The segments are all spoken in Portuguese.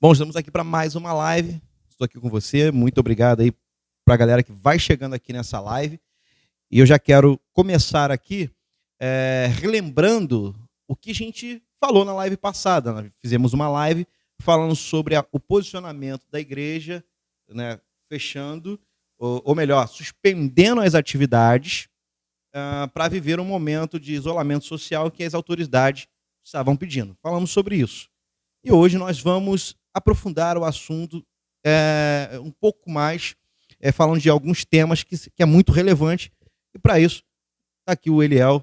Bom, estamos aqui para mais uma live. Estou aqui com você. Muito obrigado aí para a galera que vai chegando aqui nessa live. E eu já quero começar aqui relembrando o que a gente falou na live passada. Nós fizemos uma live falando sobre o posicionamento da igreja, né, fechando, ou melhor, suspendendo as atividades para viver um momento de isolamento social que as autoridades estavam pedindo. Falamos sobre isso. E hoje nós vamos aprofundar o assunto um pouco mais, falando de alguns temas que é muito relevante. E para isso, está aqui o Eliel,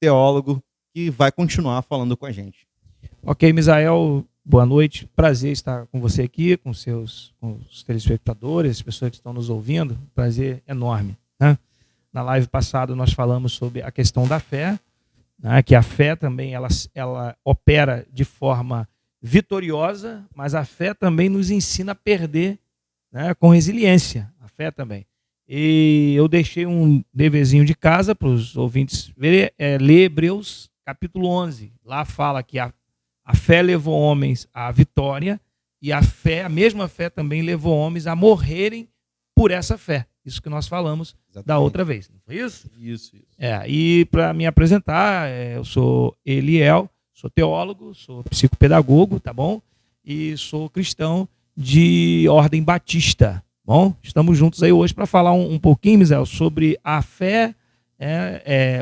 teólogo, que vai continuar falando com a gente. Ok, Misael, boa noite. Prazer estar com você aqui, com os telespectadores, as pessoas que estão nos ouvindo. Prazer enorme, né? Na live passada nós falamos sobre a questão da fé, né? Que a fé também ela opera de forma vitoriosa, mas a fé também nos ensina a perder, né, com resiliência, a fé também. E eu deixei um deverzinho de casa para os ouvintes verem, ler Hebreus capítulo 11. Lá fala que a fé levou homens à vitória e a mesma fé também levou homens a morrerem por essa fé. Isso que nós falamos da outra vez. Não foi isso? Isso. E para me apresentar, eu sou Eliel, sou teólogo, sou psicopedagogo, tá bom? E sou cristão de ordem batista. Bom, estamos juntos aí hoje para falar um pouquinho, Misael, sobre a fé,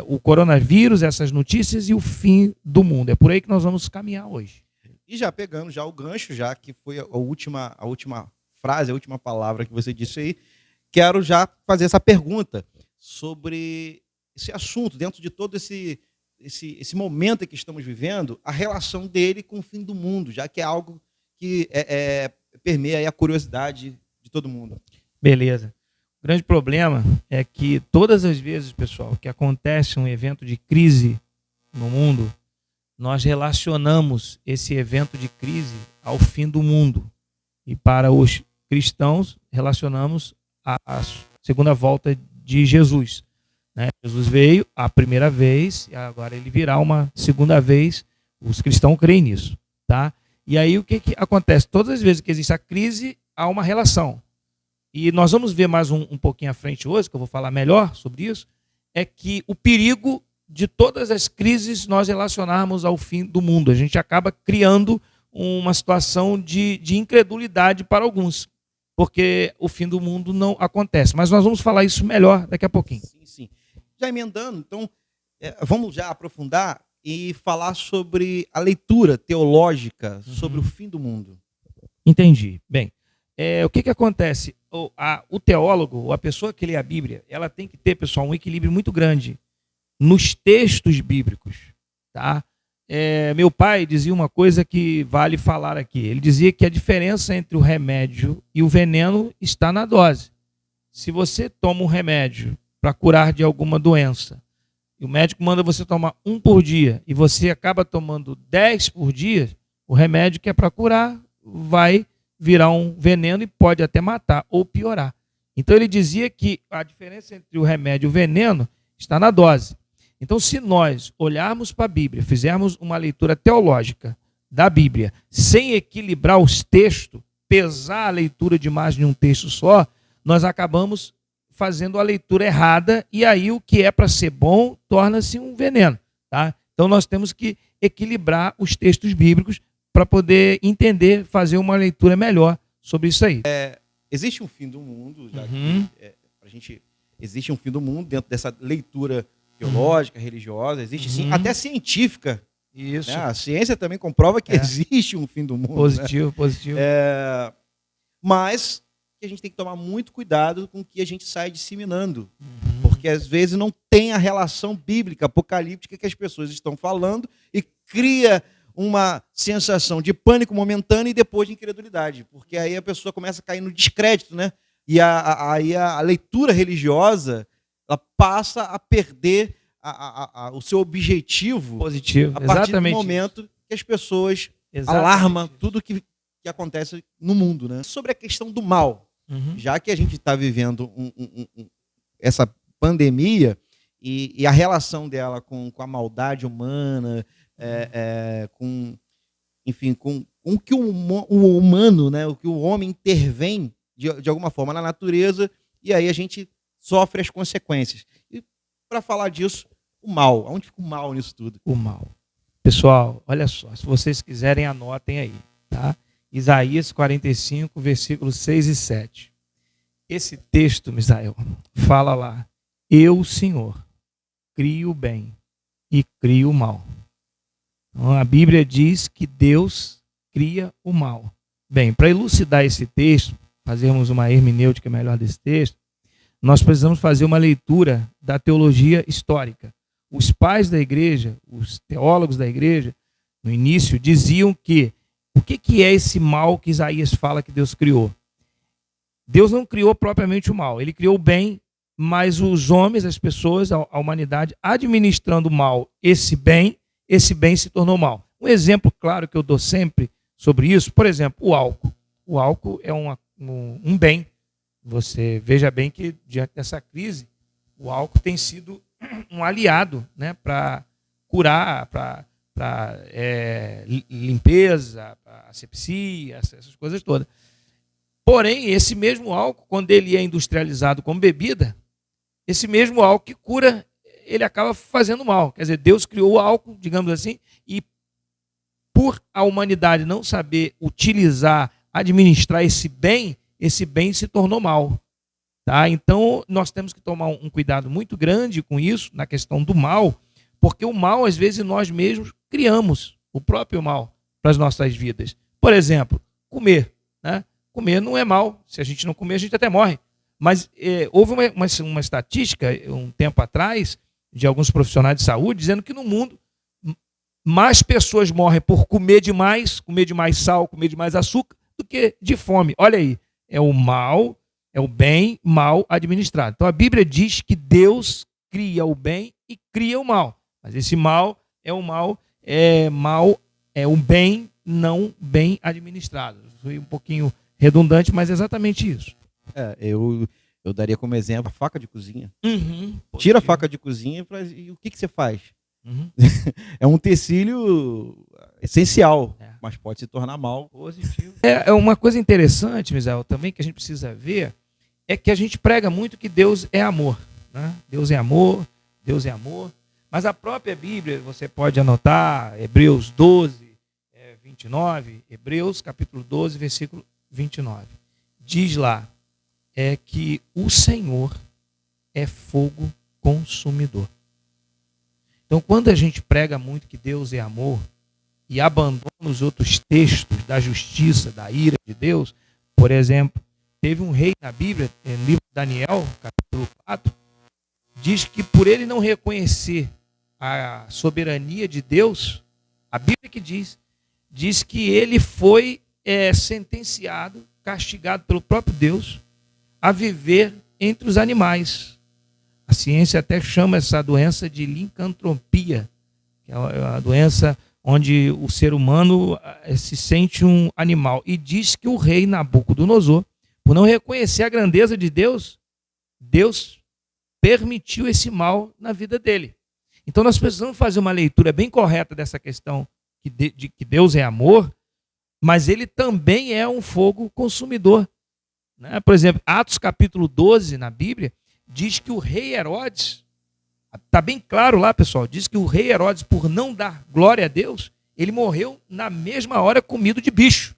o coronavírus, essas notícias e o fim do mundo. É por aí que nós vamos caminhar hoje. E já pegando já o gancho, já que foi a última frase, a última palavra que você disse aí, quero já fazer essa pergunta sobre esse assunto, dentro de todo esse momento que estamos vivendo, a relação dele com o fim do mundo, já que é algo que permeia aí a curiosidade de todo mundo. Beleza. O grande problema é que todas as vezes, pessoal, que acontece um evento de crise no mundo, nós relacionamos esse evento de crise ao fim do mundo. E para os cristãos, relacionamos a segunda volta de Jesus, né? Jesus veio a primeira vez e agora ele virá uma segunda vez. Os cristãos creem nisso, tá? E aí o que acontece? Todas as vezes que existe a crise, há uma relação. E nós vamos ver mais um pouquinho à frente hoje, que eu vou falar melhor sobre isso, é que o perigo de todas as crises nós relacionarmos ao fim do mundo. A gente acaba criando uma situação de incredulidade para alguns, porque o fim do mundo não acontece. Mas nós vamos falar isso melhor daqui a pouquinho. Sim. Já emendando, então, vamos já aprofundar e falar sobre a leitura teológica sobre o fim do mundo. Entendi. Bem, o que acontece? O teólogo, ou a pessoa que lê a Bíblia, ela tem que ter, pessoal, um equilíbrio muito grande nos textos bíblicos, tá? Meu pai dizia uma coisa que vale falar aqui. Ele dizia que a diferença entre o remédio e o veneno está na dose. Se você toma um remédio para curar de alguma doença, e o médico manda você tomar 1 por dia, e você acaba tomando 10 por dia, o remédio que é para curar vai virar um veneno e pode até matar ou piorar. Então ele dizia que a diferença entre o remédio e o veneno está na dose. Então, se nós olharmos para a Bíblia, fizermos uma leitura teológica da Bíblia, sem equilibrar os textos, pesar a leitura demais de um texto só, nós acabamos fazendo a leitura errada e aí o que é para ser bom torna-se um veneno, tá? Então, nós temos que equilibrar os textos bíblicos para poder entender, fazer uma leitura melhor sobre isso aí. Existe um fim do mundo, já que existe um fim do mundo dentro dessa leitura teológica, religiosa, existe sim, até científica. Isso. Né? A ciência também comprova que existe um fim do mundo. Positivo. Mas que a gente tem que tomar muito cuidado com o que a gente sai disseminando. Porque às vezes não tem a relação bíblica, apocalíptica que as pessoas estão falando e cria uma sensação de pânico momentâneo e depois de incredulidade. Porque aí a pessoa começa a cair no descrédito, né? E aí a leitura religiosa ela passa a perder o seu objetivo positivo a partir do momento que as pessoas alarmam tudo que acontece no mundo, né? Sobre a questão do mal, já que a gente está vivendo essa pandemia e a relação dela com a maldade humana, com com que o humano, né, o que o homem intervém de alguma forma na natureza, e aí a gente sofre as consequências. E para falar disso, o mal. Onde fica o mal nisso tudo? O mal. Pessoal, olha só, se vocês quiserem, anotem aí, tá? Isaías 45, versículos 6 e 7. Esse texto, Misael, fala lá: eu, Senhor, crio o bem e crio o mal. Então, a Bíblia diz que Deus cria o mal. Bem, para elucidar esse texto, fazermos uma hermenêutica melhor desse texto, nós precisamos fazer uma leitura da teologia histórica. Os pais da igreja, os teólogos da igreja, no início, diziam que o que é esse mal que Isaías fala que Deus criou? Deus não criou propriamente o mal, ele criou o bem, mas os homens, as pessoas, a humanidade, administrando mal esse bem se tornou mal. Um exemplo claro que eu dou sempre sobre isso, por exemplo, o álcool. O álcool é um bem. Você veja bem que, diante dessa crise, o álcool tem sido um aliado, né, para curar, para limpeza, para asepsia, essas coisas todas. Porém, esse mesmo álcool, quando ele é industrializado como bebida, esse mesmo álcool que cura, ele acaba fazendo mal. Quer dizer, Deus criou o álcool, digamos assim, e por a humanidade não saber utilizar, administrar esse bem se tornou mal. Tá? Então, nós temos que tomar um cuidado muito grande com isso, na questão do mal, porque o mal, às vezes, nós mesmos criamos o próprio mal para as nossas vidas. Por exemplo, comer. Né? Comer não é mal. Se a gente não comer, a gente até morre. Mas houve uma estatística, um tempo atrás, de alguns profissionais de saúde, dizendo que no mundo mais pessoas morrem por comer demais sal, comer demais açúcar, do que de fome. Olha aí, é o mal, é o bem mal administrado. Então a Bíblia diz que Deus cria o bem e cria o mal. Mas esse mal é o bem não bem administrado. Foi um pouquinho redundante, mas é exatamente isso. Eu daria como exemplo a faca de cozinha. Uhum, tira a faca de cozinha e o que você faz? Uhum. É um utensílio essencial, mas pode se tornar mal. Positivo. É uma coisa interessante, Misael, também que a gente precisa ver, é que a gente prega muito que Deus é amor. Né? Deus é amor, Deus é amor. Mas a própria Bíblia, você pode anotar, Hebreus 12, 29, Hebreus capítulo 12, versículo 29. Diz lá, que o Senhor é fogo consumidor. Então, quando a gente prega muito que Deus é amor e abandona os outros textos da justiça, da ira de Deus, por exemplo, teve um rei na Bíblia, no livro de Daniel, capítulo 4, diz que por ele não reconhecer a soberania de Deus, a Bíblia que diz que ele foi sentenciado, castigado pelo próprio Deus, a viver entre os animais. A ciência até chama essa doença de licantropia, que é uma doença onde o ser humano se sente um animal. E diz que o rei Nabucodonosor, por não reconhecer a grandeza de Deus, Deus permitiu esse mal na vida dele. Então nós precisamos fazer uma leitura bem correta dessa questão de que Deus é amor, mas ele também é um fogo consumidor. Né? Por exemplo, Atos capítulo 12 na Bíblia diz que o rei Herodes, está bem claro lá, pessoal, diz que o rei Herodes, por não dar glória a Deus, ele morreu na mesma hora comido de bicho.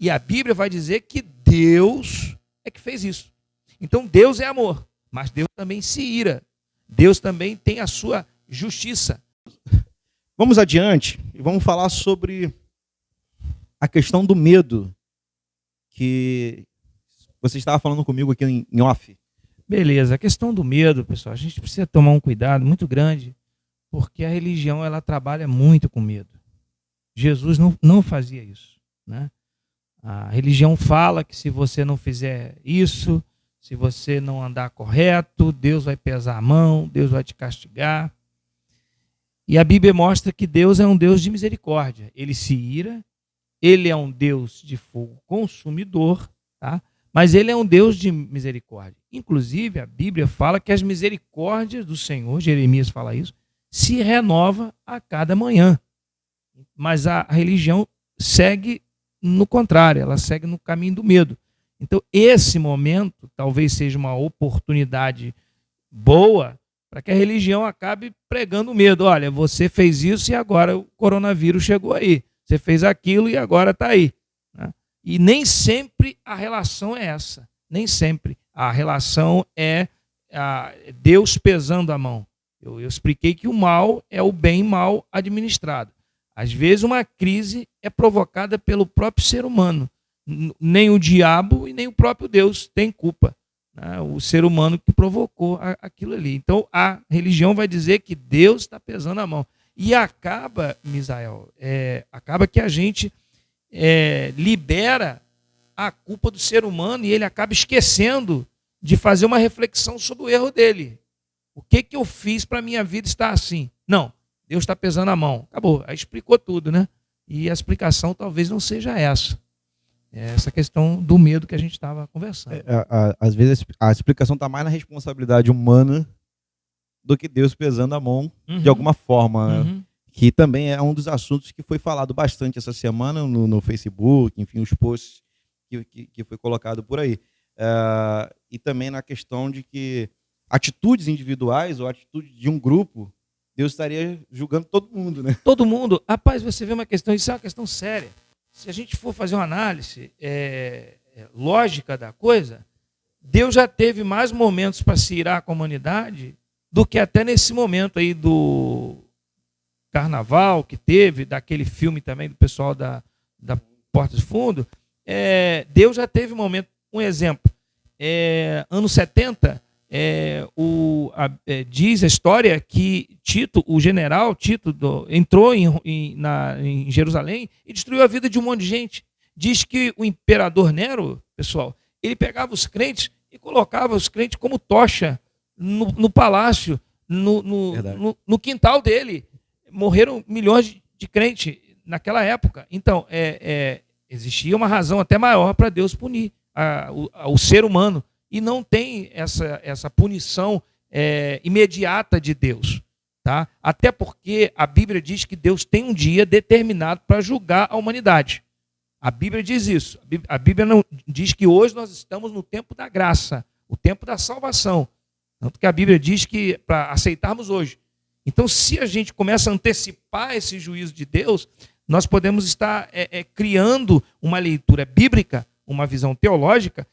E a Bíblia vai dizer que Deus é que fez isso. Então Deus é amor, mas Deus também se ira. Deus também tem a sua justiça. Vamos adiante e vamos falar sobre a questão do medo, que você estava falando comigo aqui em off. Beleza, a questão do medo, pessoal, a gente precisa tomar um cuidado muito grande, porque a religião ela trabalha muito com medo. Jesus não fazia isso. Né? A religião fala que se você não fizer isso, se você não andar correto, Deus vai pesar a mão, Deus vai te castigar. E a Bíblia mostra que Deus é um Deus de misericórdia. Ele se ira, ele é um Deus de fogo consumidor, tá? Mas ele é um Deus de misericórdia. Inclusive, a Bíblia fala que as misericórdias do Senhor, Jeremias fala isso, se renova a cada manhã. Mas a religião segue no contrário, ela segue no caminho do medo. Então, esse momento talvez seja uma oportunidade boa para que a religião acabe pregando medo. Olha, você fez isso e agora o coronavírus chegou aí. Você fez aquilo e agora está aí. Né? E nem sempre a relação é essa. Nem sempre. A relação é Deus pesando a mão. Eu expliquei que o mal é o bem mal administrado. Às vezes uma crise é provocada pelo próprio ser humano. Nem o diabo e nem o próprio Deus tem culpa. Né? O ser humano que provocou aquilo ali. Então a religião vai dizer que Deus está pesando a mão. E acaba, Misael, acaba que a gente libera a culpa do ser humano e ele acaba esquecendo de fazer uma reflexão sobre o erro dele. O que eu fiz para a minha vida estar assim? Não, Deus está pesando a mão. Acabou, aí explicou tudo, né? E a explicação talvez não seja essa. É essa questão do medo que a gente estava conversando. Às vezes a explicação está mais na responsabilidade humana do que Deus pesando a mão de alguma forma. Né? Que também é um dos assuntos que foi falado bastante essa semana no Facebook, enfim, os posts que foi colocado por aí. E também na questão de que atitudes individuais ou atitudes de um grupo, Deus estaria julgando todo mundo, né? Todo mundo. Rapaz, você vê uma questão, isso é uma questão séria. Se a gente for fazer uma análise lógica da coisa, Deus já teve mais momentos para se irar com a humanidade do que até nesse momento aí do carnaval que teve, daquele filme também do pessoal da Porta dos Fundos. Deus já teve momento. Um exemplo, anos 70, diz a história que Tito, o general Tito, entrou em Jerusalém e destruiu a vida de um monte de gente. Diz que o imperador Nero, pessoal, ele pegava os crentes e colocava os crentes como tocha no palácio, no quintal dele. Morreram milhões de crentes naquela época. Então, existia uma razão até maior para Deus punir o ser humano. E não tem essa punição imediata de Deus. Tá? Até porque a Bíblia diz que Deus tem um dia determinado para julgar a humanidade. A Bíblia diz isso. A Bíblia não diz que hoje nós estamos no tempo da graça, o tempo da salvação. Tanto que a Bíblia diz que para aceitarmos hoje. Então, se a gente começa a antecipar esse juízo de Deus, nós podemos estar criando uma leitura bíblica, uma visão teológica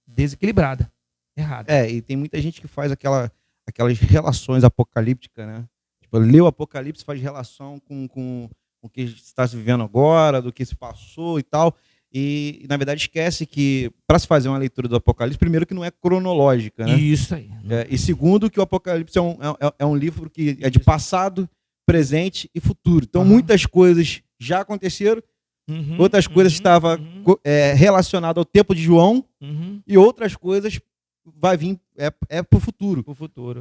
desequilibrada, errada. E tem muita gente que faz aquelas relações apocalípticas, né? Tipo, lê o Apocalipse, faz relação com o que está se vivendo agora, do que se passou e tal. E na verdade, esquece que, para se fazer uma leitura do Apocalipse, primeiro que não é cronológica, né? Isso aí. E segundo, que o Apocalipse é um livro que é de passado, presente e futuro. Então, muitas coisas já aconteceram, outras coisas estavam relacionadas ao tempo de João, e outras coisas vai vir para o futuro.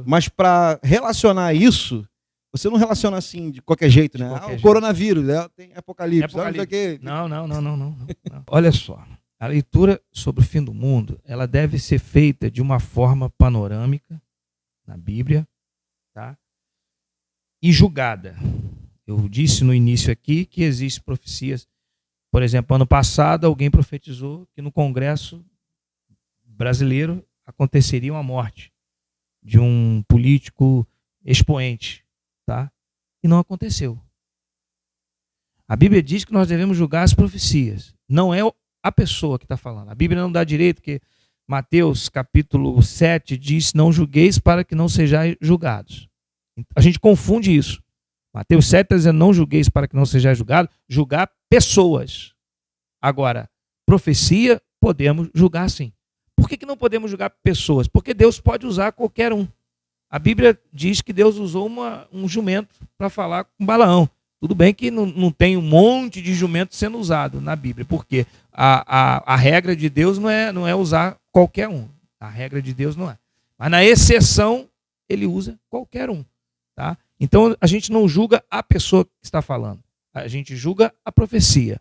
Mas para relacionar isso, você não relaciona assim de qualquer jeito, né? O coronavírus, tem Apocalipse. Não. Olha só, a leitura sobre o fim do mundo, ela deve ser feita de uma forma panorâmica na Bíblia, tá? E julgada. Eu disse no início aqui que existem profecias. Por exemplo, ano passado alguém profetizou que no Congresso brasileiro aconteceria uma morte de um político expoente, tá? E não aconteceu. A Bíblia diz que nós devemos julgar as profecias. Não é a pessoa que está falando. A Bíblia não dá direito, que Mateus capítulo 7 diz: não julgueis para que não sejais julgados. A gente confunde isso. Mateus 7 está dizendo: não julgueis para que não sejais julgados. Julgar pessoas. Agora, profecia, podemos julgar sim. Por que não podemos julgar pessoas? Porque Deus pode usar qualquer um. A Bíblia diz que Deus usou um jumento para falar com Balaão. Tudo bem que não tem um monte de jumento sendo usado na Bíblia, porque a regra de Deus não é usar qualquer um. A regra de Deus não é. Mas na exceção, ele usa qualquer um. Tá? Então, a gente não julga a pessoa que está falando. A gente julga a profecia.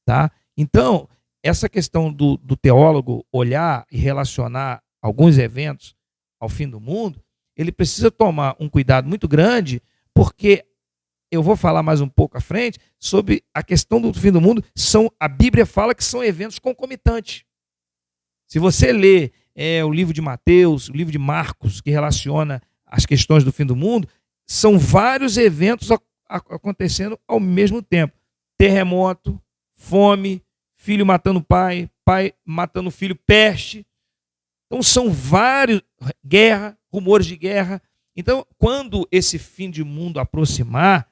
Tá? Então, essa questão do teólogo olhar e relacionar alguns eventos ao fim do mundo, ele precisa tomar um cuidado muito grande, porque eu vou falar mais um pouco à frente sobre a questão do fim do mundo. A Bíblia fala que são eventos concomitantes. Se você lê o livro de Mateus, o livro de Marcos, que relaciona as questões do fim do mundo, são vários eventos acontecendo ao mesmo tempo. Terremoto, fome, filho matando pai, pai matando filho, peste. Então são vários, guerra, rumores de guerra. Então, quando esse fim de mundo aproximar,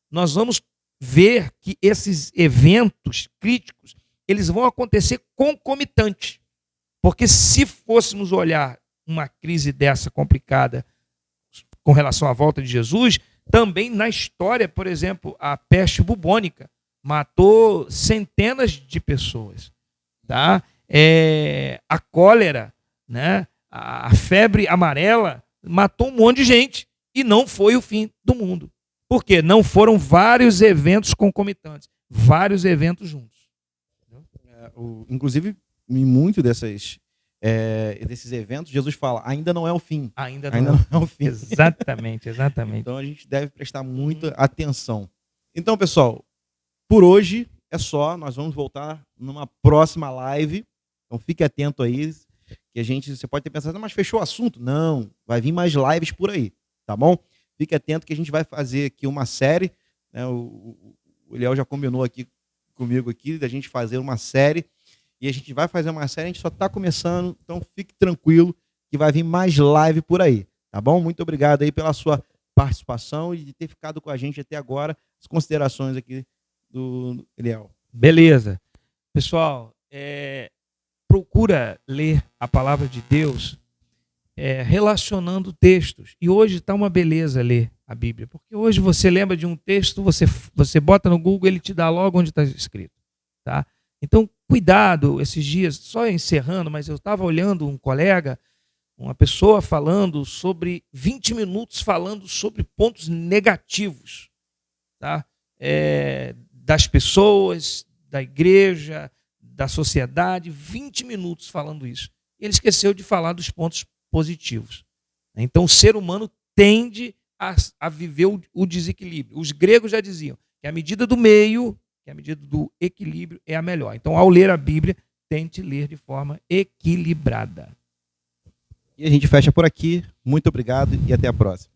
nós vamos ver que esses eventos críticos, eles vão acontecer concomitantes. Porque se fôssemos olhar uma crise dessa complicada com relação à volta de Jesus, também na história, por exemplo, a peste bubônica matou centenas de pessoas. Tá? A cólera, né? A febre amarela matou um monte de gente e não foi o fim do mundo. Por quê? Não foram vários eventos concomitantes, vários eventos juntos. Inclusive, em muitos desses eventos, Jesus fala, ainda não é o fim. Ainda não é o fim. Exatamente. Então a gente deve prestar muita atenção. Então, pessoal, por hoje é só. Nós vamos voltar numa próxima live. Então fique atento aí. Que você pode ter pensado, mas fechou o assunto? Não, vai vir mais lives por aí, tá bom? Fique atento que a gente vai fazer aqui uma série, né? O Eliel já combinou aqui comigo aqui, da gente fazer uma série, e a gente vai fazer uma série, a gente só está começando, então fique tranquilo que vai vir mais live por aí, tá bom? Muito obrigado aí pela sua participação e de ter ficado com a gente até agora, as considerações aqui do Eliel. Beleza. Pessoal, procura ler a palavra de Deus relacionando textos. E hoje está uma beleza ler a Bíblia, porque hoje você lembra de um texto, você bota no Google, ele te dá logo onde está escrito. Tá? Então, cuidado esses dias, só encerrando, mas eu estava olhando um colega, uma pessoa falando sobre 20 minutos falando sobre pontos negativos, tá? Das pessoas, da igreja, da sociedade, 20 minutos falando isso. Ele esqueceu de falar dos pontos positivos. Então, o ser humano tende a viver o desequilíbrio. Os gregos já diziam que a medida do meio, que a medida do equilíbrio é a melhor. Então, ao ler a Bíblia, tente ler de forma equilibrada. E a gente fecha por aqui. Muito obrigado e até a próxima.